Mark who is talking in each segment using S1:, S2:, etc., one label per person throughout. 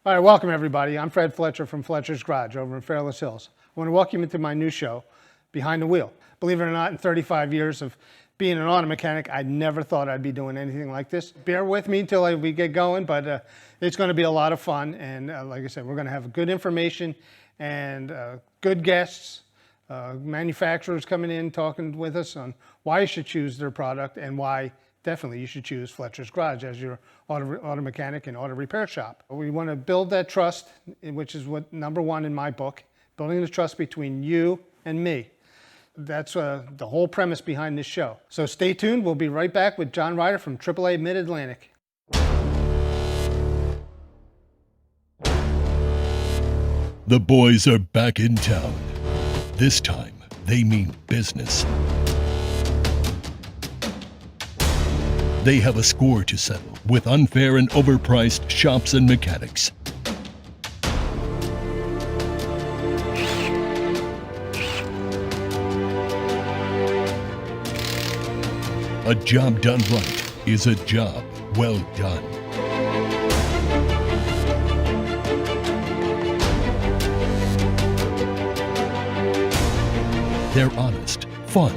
S1: All right, welcome everybody. I'm Fred Fletcher from Fletcher's Garage over in Fairless Hills. I want to welcome you to my new show, Behind the Wheel. Believe it or not, in 35 years of being an auto mechanic, I never thought I'd be doing anything like this. Bear with me until we get going, but it's going to be a lot of fun. And like I said, we're going to have good information and good guests, manufacturers coming in, talking with us on why you should choose their product and why definitely you should choose Fletcher's Garage as your auto mechanic and auto repair shop. We want to build that trust, which is what number one in my book, building the trust between you and me. That's the whole premise behind this show. So stay tuned. We'll be right back with John Ryder from AAA Mid-Atlantic.
S2: The boys are back in town. This time, they mean business. They have a score to settle with unfair and overpriced shops and mechanics. A job done right is a job well done. They're honest, fun,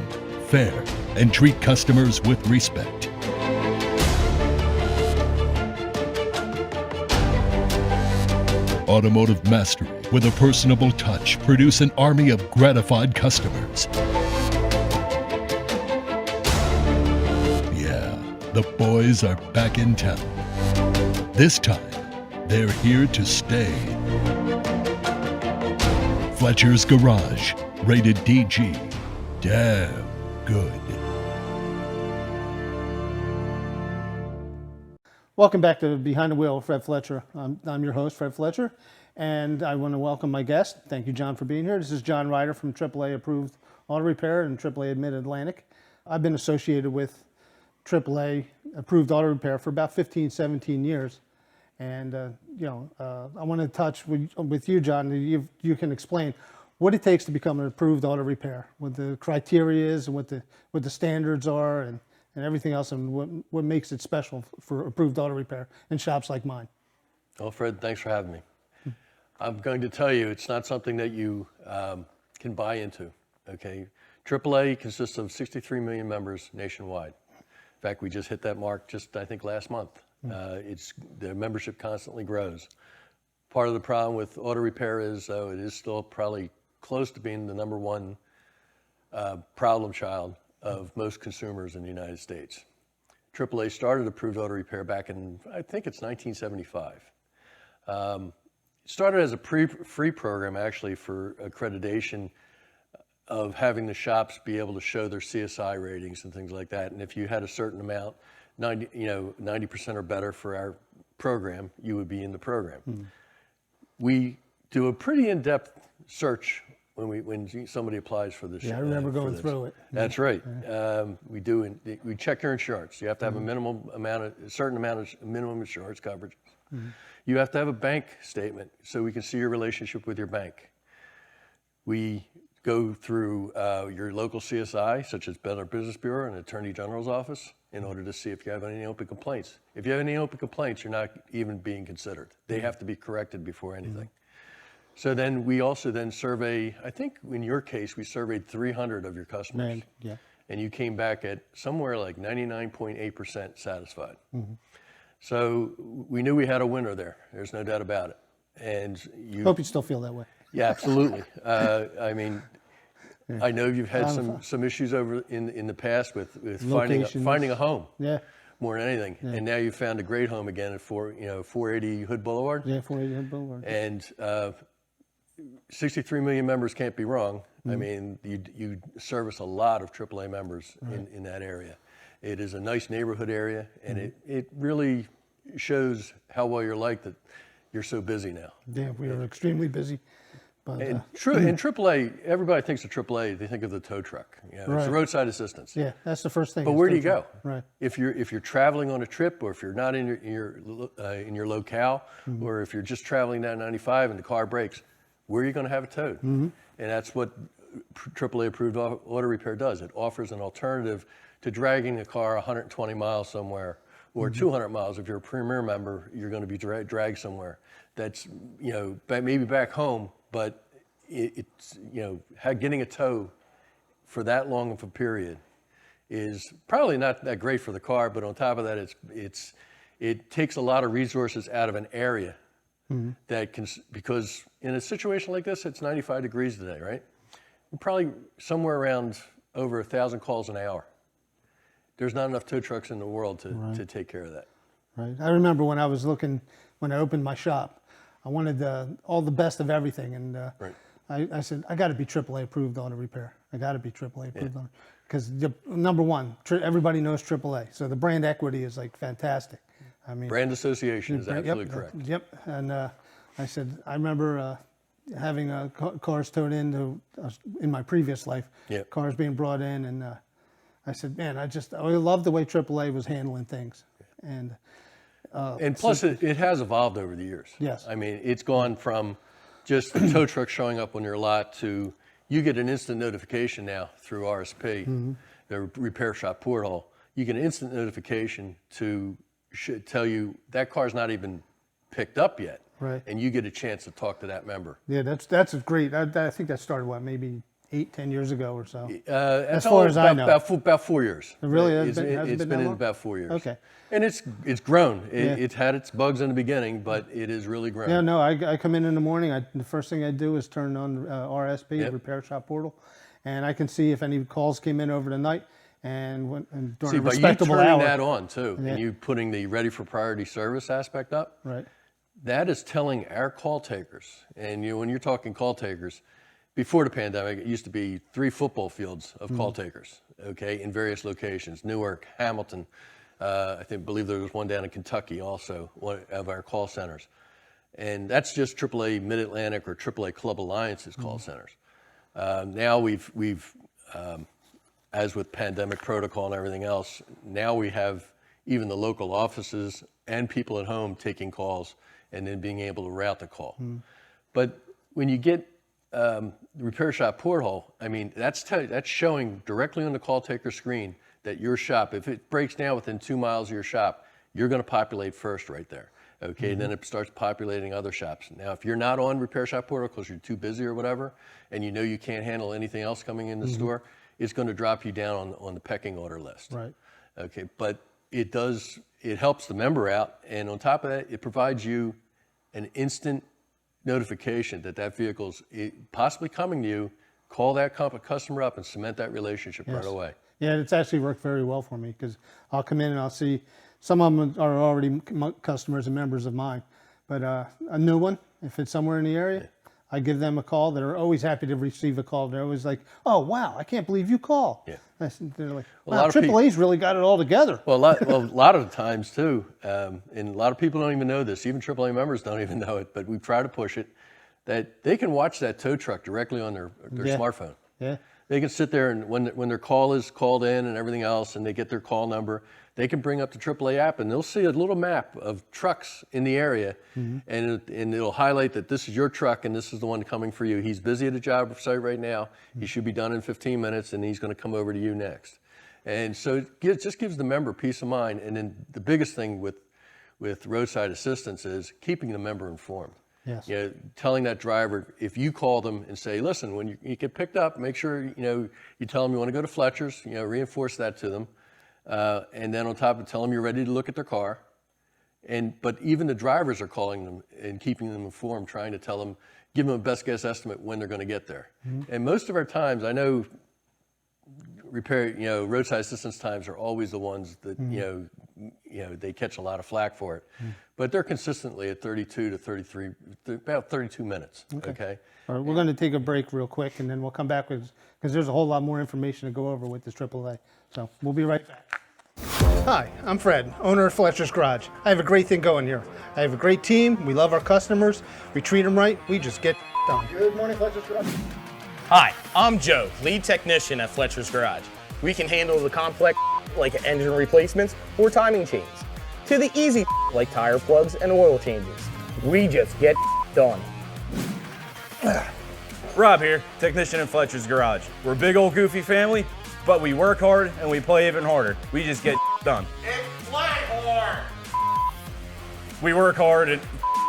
S2: fair, and treat customers with respect. Automotive mastery with a personable touch produce an army of gratified customers. Yeah, the boys are back in town. This time, they're here to stay. Fletcher's Garage, rated DG. Damn good.
S1: Welcome back to Behind the Wheel, Fred Fletcher. I'm your host, Fred Fletcher, and I want to welcome my guest. Thank you, John, for being here. This is John Ryder from AAA Approved Auto Repair and AAA Mid-Atlantic. I've been associated with AAA Approved Auto Repair for about 15, 17 years. And, I want to touch with you, John. You can explain what it takes to become an approved auto repair, what the criteria is, and what the standards are, and everything else, and what makes it special for approved auto repair in shops like mine.
S3: Well, Fred, thanks for having me. I'm going to tell you, it's not something that you can buy into, okay? AAA consists of 63 million members nationwide. In fact, we just hit that mark I think last month. The membership constantly grows. Part of the problem with auto repair is, though, it is still probably close to being the number one problem child of most consumers in the United States. AAA started approved auto repair back in, I think it's 1975. It started as a free program actually for accreditation of having the shops be able to show their CSI ratings and things like that. And if you had a certain amount, 90% or better for our program, you would be in the program. We do a pretty in-depth search when somebody applies for this.
S1: Yeah, I remember going through it.
S3: That's right. We check your insurance. You have to have a certain amount of minimum insurance coverage. You have to have a bank statement so we can see your relationship with your bank. We go through your local CSI, such as Better Business Bureau and Attorney General's office, in order to see if you have any open complaints. If you have any open complaints, you're not even being considered. They have to be corrected before anything. So then we also then survey, I think in your case, we surveyed 300 of your customers.
S1: Yeah.
S3: And you came back at somewhere like 99.8% satisfied. So we knew we had a winner there. There's no doubt about it. And
S1: Hope you still feel that way.
S3: Yeah, absolutely. I mean, I know you've had some issues over in the past with finding a home.
S1: Yeah.
S3: More than anything. Yeah. And now you found a great home again at 480 Hood Boulevard.
S1: Yeah, 480 Hood Boulevard.
S3: And 63 million members can't be wrong. I mean, you service a lot of AAA members in that area. It is a nice neighborhood area, and it really shows how well you're liked that you're so busy now.
S1: Yeah, we are extremely busy. But,
S3: in AAA, everybody thinks of AAA, they think of the tow truck. It's roadside assistance.
S1: Yeah, that's the first thing.
S3: But where do you go?
S1: Right.
S3: If you're traveling on a trip, or if you're not in your locale, or if you're just traveling down 95 and the car breaks, where are you going to have it towed? And that's what AAA approved auto repair does. It offers an alternative to dragging the car 120 miles somewhere, or 200 miles. If you're a premier member, you're going to be dragged somewhere. That's, you know, maybe back home, but it's, you know, getting a tow for that long of a period is probably not that great for the car, but on top of that, it takes a lot of resources out of an area that can, because in a situation like this, it's 95 degrees today, right? We're probably somewhere around over 1,000 calls an hour. There's not enough tow trucks in the world to take care of that.
S1: Right. I remember when I was looking, when I opened my shop, I wanted all the best of everything, and
S3: Right.
S1: I said, I got to be AAA approved on a repair. I got to be AAA approved on it. Because number one, everybody knows AAA, so the brand equity is like fantastic. I mean,
S3: Brand association is absolutely correct.
S1: Yep, and I said, I remember having cars towed in my previous life,
S3: Yep.
S1: cars being brought in, and I said, man, I love the way AAA was handling things. And
S3: Plus, it has evolved over the years.
S1: Yes.
S3: I mean, it's gone from just the tow truck showing up on your lot to you get an instant notification now through RSP, the repair shop portal. You get an instant notification to tell you that car's not even picked up yet.
S1: Right.
S3: And you get a chance to talk to that member.
S1: yeah, that's great. I think that started, maybe 8-10 years ago or so.
S3: As
S1: far as I know.
S3: About 4 years.
S1: It really
S3: It's
S1: has
S3: been
S1: that
S3: in
S1: long?
S3: about 4 years.
S1: Okay.
S3: And it's grown.
S1: Yeah.
S3: It had its bugs in the beginning, but it is really grown.
S1: Yeah, no, I come in the morning. The first thing I do is turn on RSP,
S3: Yep.
S1: Repair Shop Portal, and I can see if any calls came in over the night and during
S3: See,
S1: a
S3: by you
S1: respectable
S3: turning
S1: hour.
S3: that on too,
S1: Yeah.
S3: and you putting the ready for priority service aspect up,
S1: Right.
S3: that is telling our call takers, and when you're talking call takers, before the pandemic, it used to be 3 football fields of call takers, okay, in various locations, Newark, Hamilton, believe there was one down in Kentucky also, one of our call centers. And that's just AAA Mid-Atlantic or AAA Club Alliance's call centers. Now we've as with pandemic protocol and everything else, now we have even the local offices and people at home taking calls and then being able to route the call. But when you get the repair shop portal, I mean, that's showing directly on the call taker screen that your shop, if it breaks down within 2 miles of your shop, you're going to populate first right there. Okay, and then it starts populating other shops. Now, if you're not on repair shop portal because you're too busy or whatever, and you know you can't handle anything else coming in the store, it's going to drop you down on the pecking order list.
S1: Right.
S3: Okay, but it helps the member out, and on top of that, it provides you an instant notification that vehicle's possibly coming to you. Call that customer up and cement that relationship right away.
S1: Yeah, it's actually worked very well for me because I'll come in and I'll see some of them are already customers and members of mine, but a new one, if it's somewhere in the area, I give them a call. They're always happy to receive a call. They're always like, "Oh, wow, I can't believe you called."
S3: Yeah.
S1: They're like,
S3: A lot
S1: "Wow,
S3: of people-
S1: AAA's really got it all together."
S3: Well, a lot of the times too, and a lot of people don't even know this. Even AAA members don't even know it, but we try to push it that they can watch that tow truck directly on their
S1: Yeah.
S3: smartphone.
S1: Yeah.
S3: They can sit there and when their call is called in and everything else, and they get their call number, they can bring up the AAA app and they'll see a little map of trucks in the area, and it'll highlight that this is your truck and this is the one coming for you. He's busy at a job site right now. He should be done in 15 minutes, and he's going to come over to you next. And so it just gives the member peace of mind. And then the biggest thing with roadside assistance is keeping the member informed.
S1: Yes.
S3: You know, telling that driver, if you call them and say, listen, when you get picked up, make sure, you tell them you want to go to Fletcher's, reinforce that to them. And then on top of it, tell them you're ready to look at their car. But even the drivers are calling them and keeping them informed, trying to tell them, give them a best guess estimate when they're going to get there. And most of our times, I know roadside assistance times are always the ones that, they catch a lot of flack for it. But they're consistently at 32 to 33, about 32 minutes, okay?
S1: All right, we're going to take a break real quick, and then we'll come back because there's a whole lot more information to go over with this AAA. So we'll be right back. Hi, I'm Fred, owner of Fletcher's Garage. I have a great thing going here. I have a great team. We love our customers. We treat them right. We just get done. Good morning, Fletcher's Garage.
S4: Hi, I'm Joe, lead technician at Fletcher's Garage. We can handle the complex like engine replacements or timing chains, to the easy like tire plugs and oil changes. We just get done.
S5: Rob here, technician at Fletcher's Garage. We're a big old goofy family, but we work hard and we play even harder. We just get done.
S4: And fly
S5: We work hard and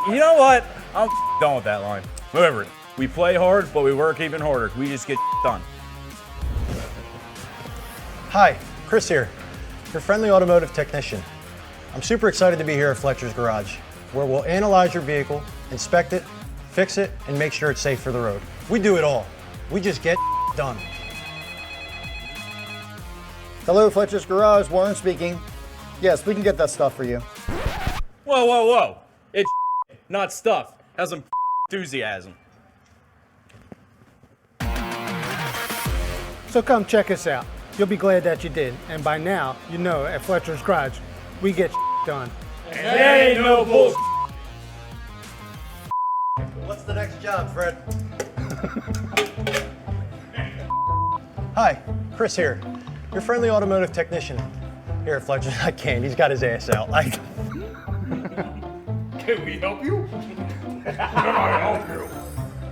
S5: you know what? I'm done with that line. Remember, we play hard, but we work even harder. We just get done.
S6: Hi, Chris here, your friendly automotive technician. I'm super excited to be here at Fletcher's Garage, where we'll analyze your vehicle, inspect it, fix it, and make sure it's safe for the road. We do it all. We just get done.
S7: Hello, Fletcher's Garage, Warren speaking. Yes, we can get that stuff for you.
S5: Whoa, whoa, whoa. It's not stuff. Has some enthusiasm.
S1: So come check us out. You'll be glad that you did. And by now, you know at Fletcher's Garage, we get done.
S5: And that ain't no bull.
S6: What's the next job, Fred? Hi, Chris here, your friendly automotive technician here at Fletcher's. I can't, he's got his ass out.
S5: Can we help you? Can I help you?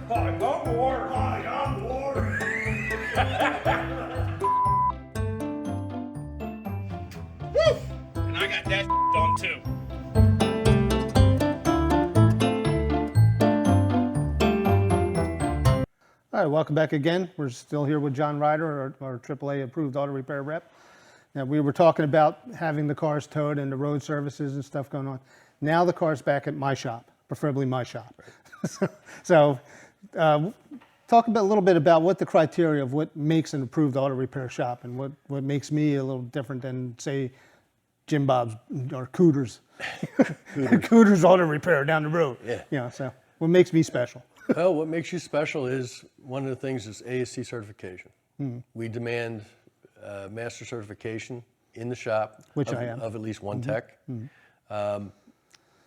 S5: Hi, I'm Warren. Hi, I'm Warren. And I got that done too.
S1: All right, welcome back again. We're still here with John Ryder, our AAA approved auto repair rep. Now, we were talking about having the cars towed and the road services and stuff going on. Now the car's back at my shop, preferably my shop. So talk a little bit about what the criteria of what makes an approved auto repair shop and what makes me a little different than, say, Jim Bob's or Cooter's. Cooter's auto repair down the road.
S3: Yeah.
S1: You know, so what makes me special?
S3: Well, what makes you special is one of the things is AAC certification. We demand master certification in the shop
S1: Which I am.
S3: of at least one tech.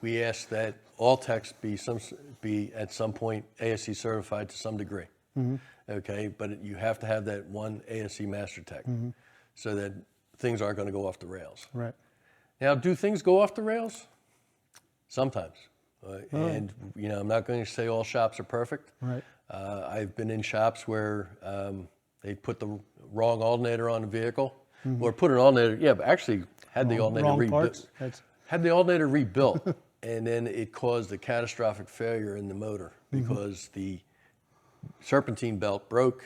S3: We ask that all techs be at some point ASC certified to some degree. Okay, but you have to have that one ASC master tech so that things aren't going to go off the rails.
S1: Right.
S3: Now, do things go off the rails? Sometimes. And, you know, I'm not going to say all shops are perfect.
S1: Right.
S3: I've been in shops where they put the wrong alternator on the vehicle, or put an alternator, yeah, but actually had the alternator
S1: Wrong
S3: rebuilt.
S1: parts.
S3: Had the alternator rebuilt, and then it caused a catastrophic failure in the motor because the serpentine belt broke,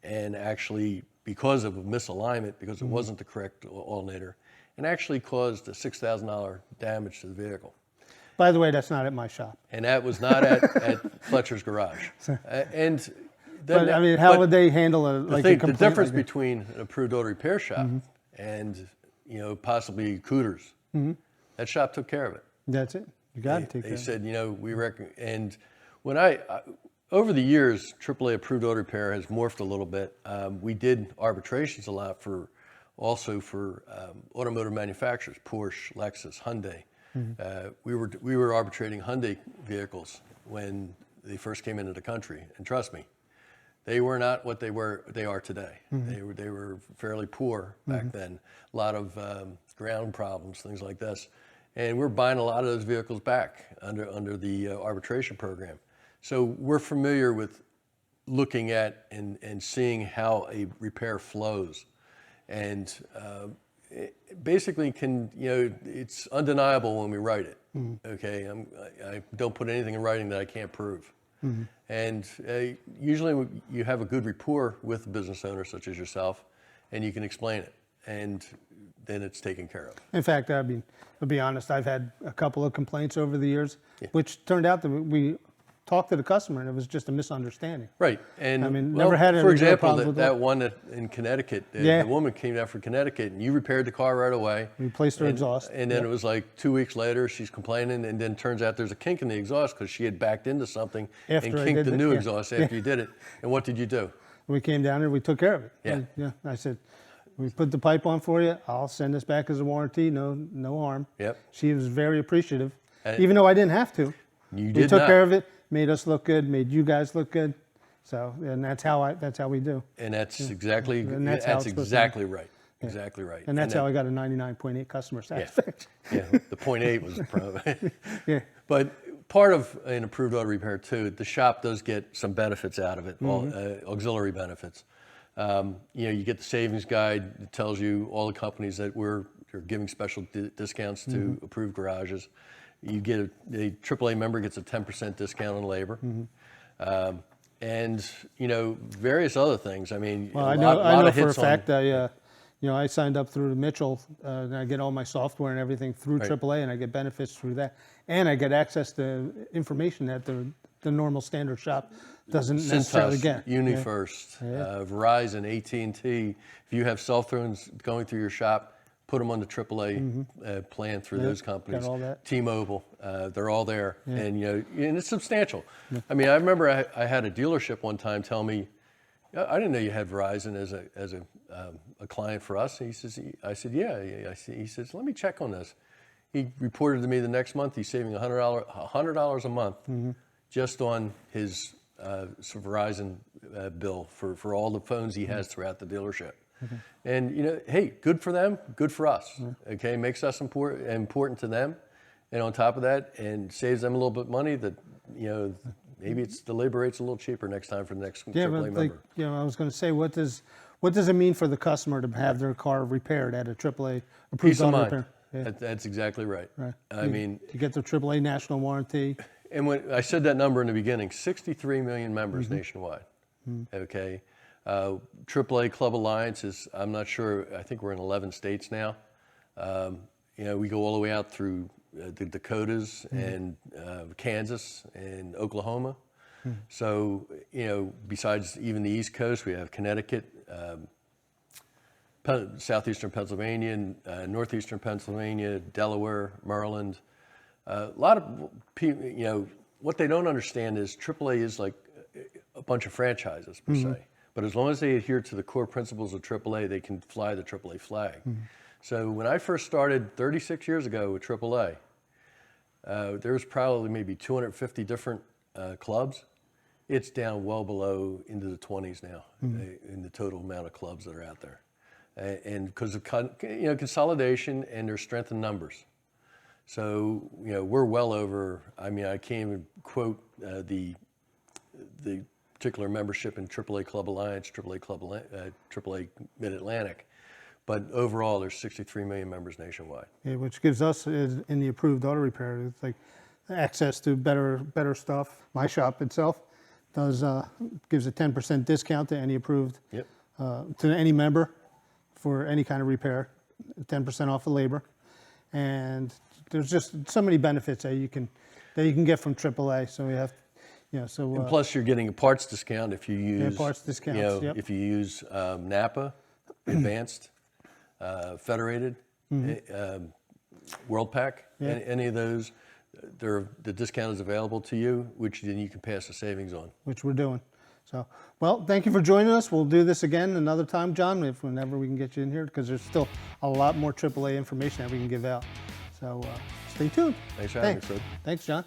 S3: and actually because of a misalignment, because it wasn't the correct alternator, and actually caused a $6,000 damage to the vehicle.
S1: By the way, that's not at my shop.
S3: And that was not at Fletcher's Garage. And then,
S1: But I mean, how would they handle a
S3: the
S1: complaint?
S3: difference
S1: like that?
S3: between an approved auto repair shop and, you know, possibly Cooter's, that shop took care of it.
S1: That's it. You got to take care
S3: They
S1: of it.
S3: said, you know, we reckon, and when over the years, AAA approved auto repair has morphed a little bit. We did arbitrations a lot for automotive manufacturers, Porsche, Lexus, Hyundai. We were arbitrating Hyundai vehicles when they first came into the country, and trust me, they were not what they are today. They were fairly poor back then. A lot of ground problems, things like this, and we're buying a lot of those vehicles back under the arbitration program. So we're familiar with looking at and seeing how a repair flows, and basically it's undeniable when we write it. Okay, I don't put anything in writing that I can't prove. And usually you have a good rapport with the business owner such as yourself, and you can explain it, and then it's taken care of.
S1: In fact, I mean, to be honest, I've had a couple of complaints over the years, which turned out that we talked to the customer and it was just a misunderstanding.
S3: Right, and
S1: I mean, never had any
S3: for
S1: real
S3: example,
S1: problems with
S3: that one in Connecticut,
S1: Yeah.
S3: the woman came down from Connecticut, and you repaired the car right away.
S1: Replaced her exhaust.
S3: And then it was like 2 weeks later, she's complaining, and then turns out there's a kink in the exhaust because she had backed into something
S1: After
S3: and
S1: I
S3: kinked
S1: did
S3: the
S1: it,
S3: new
S1: yeah.
S3: exhaust after you did it. And what did you do?
S1: We came down here, we took care of it.
S3: Yeah.
S1: I said, we put the pipe on for you. I'll send this back as a warranty. No harm.
S3: Yep.
S1: She was very appreciative,
S3: And-
S1: even though I didn't have to.
S3: You
S1: We
S3: did
S1: took
S3: not.
S1: care of it, made us look good, made you guys look good. So, and that's how we do.
S3: And that's exactly
S1: And that's how it's supposed to be.
S3: exactly right. Exactly right.
S1: And that's
S3: then-
S1: how I got a 99.8 customer satisfaction.
S3: Yeah, the 0.8 was the problem.
S1: Yeah.
S3: But part of an approved auto repair too, the shop does get some benefits out of it, auxiliary benefits. You get the savings guide that tells you all the companies that we're you're giving special discounts to approved garages. You get a AAA member gets a 10% discount on labor. And, you know, various other things. I mean,
S1: Well,
S3: a
S1: I
S3: lot
S1: know
S3: of
S1: for a
S3: hits
S1: fact
S3: on,
S1: you know, I signed up through Mitchell, and I get all my software and everything through
S3: Right.
S1: AAA, and I get benefits through that, and I get access to information that the normal standard shop doesn't necessarily
S3: Cintas,
S1: get.
S3: UniFirst, Verizon, AT&T. If you have cell phones going through your shop, put them on the AAA plan through those companies.
S1: all that.
S3: T-Mobile, they're all there, and you know, and it's substantial. I mean, I remember I had a dealership one time tell me, I didn't know you had Verizon as a client for us. And he says, I said, yeah. He says, let me check on this. He reported to me the next month he's saving $100 a month just on his Verizon bill for all the phones he has throughout the dealership. And you know, hey, good for them, good for us. Okay, makes us important to them, and on top of that, and saves them a little bit of money. That you know, maybe the labor rate's a little cheaper next time for the next
S1: Yeah,
S3: AAA
S1: but
S3: member.
S1: like, you know, I was going to say, what does it mean for the customer to have their car repaired at a AAA approved
S3: Peace of
S1: auto
S3: mind.
S1: repair? Yeah.
S3: That's exactly right.
S1: Right.
S3: I mean,
S1: you get the AAA national warranty.
S3: and when I said that number in the beginning, 63 million members nationwide. Okay. AAA Club Alliance is, I'm not sure, I think we're in 11 states now. You know, we go all the way out through the Dakotas and Kansas and Oklahoma. So, you know, besides even the East Coast, we have Connecticut, southeastern Pennsylvania, northeastern Pennsylvania, Delaware, Maryland. A lot of people, you know, what they don't understand is AAA is like a bunch of franchises per se. But as long as they adhere to the core principles of AAA, they can fly the AAA flag. So when I first started 36 years ago with AAA, there was probably maybe 250 different clubs. It's down well below into the 20s now in the total amount of clubs that are out there. And because of consolidation and their strength in numbers. So, you know, we're well over, I mean, I can't even quote the particular membership in AAA Club Alliance, AAA Mid-Atlantic, but overall there's 63 million members nationwide.
S1: Yeah, which gives us, in the approved auto repair, it's like access to better stuff. My shop itself gives a 10% discount to any approved, to any member for any kind of repair, 10% off of labor, and there's just so many benefits that you can get from AAA. So we have, you know, so
S3: And plus, you're getting a parts discount if you use
S1: parts discounts,
S3: You know,
S1: yep.
S3: if you use Napa, Advanced, Federated, World Pack, any of those, the discount is available to you, which then you can pass the savings on.
S1: which we're doing. So, well, thank you for joining us. We'll do this again another time, John, whenever we can get you in here, because there's still a lot more AAA information that we can give out. So stay tuned.
S3: Thanks for having me, Fred.
S1: Thanks, John.